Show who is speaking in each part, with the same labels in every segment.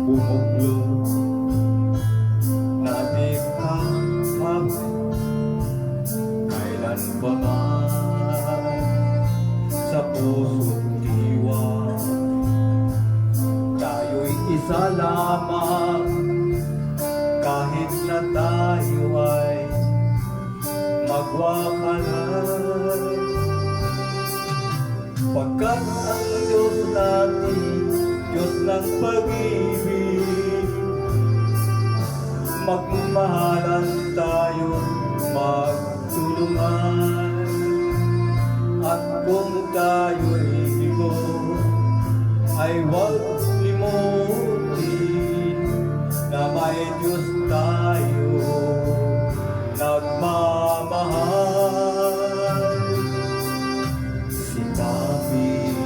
Speaker 1: bumuklod na di ka pagod kailan ba man sa puso't diwa. Tayo'y isa lamang kahit na tayo ay magwakalay, pagkat ang Diyos natin Diyos ng pag-ibig. Magmahalan tayo, magtulungan, at kung tayo'y bigo ay huwag limutin na may Diyos tayo nagmamahal. Si David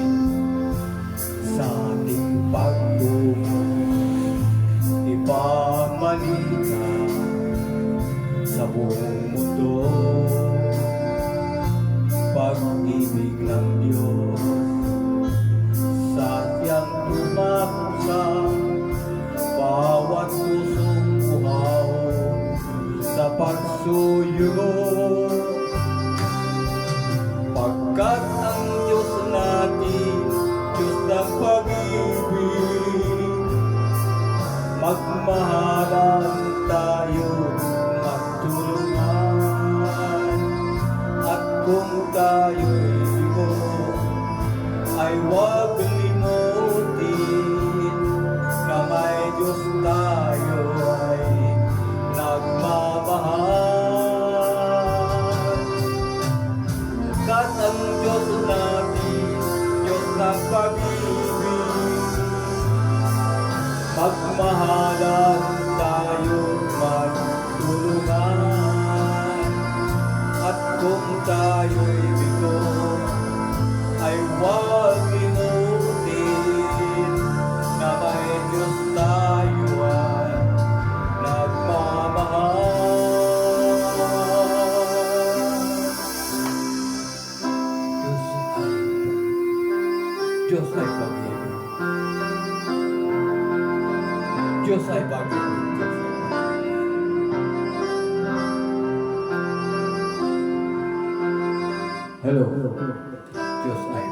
Speaker 1: sa ating pagtungo ipamalita sa buong mundo, pag-ibig ng Diyos sadyang tumakbo sa bawat pusong buhaw sa pagsuyo, pagkat ang Diyos natin Diyos ng pag-ibig. Magmahalan tayo, magtulungan, at kung tayo'y bigo ay huwag limutin na may Diyos tayo ay nagmamahal. Kat ang Diyos natin Diyos ng pag-ibig. Magmahalan tayo, magtulungan, at kung tayo'y bigo ay huwag limutin na may Diyos tayo ay nagmamahal. Diyos ay pag-ibig. Diyos ay pag-ibig. Hello. Diyos ay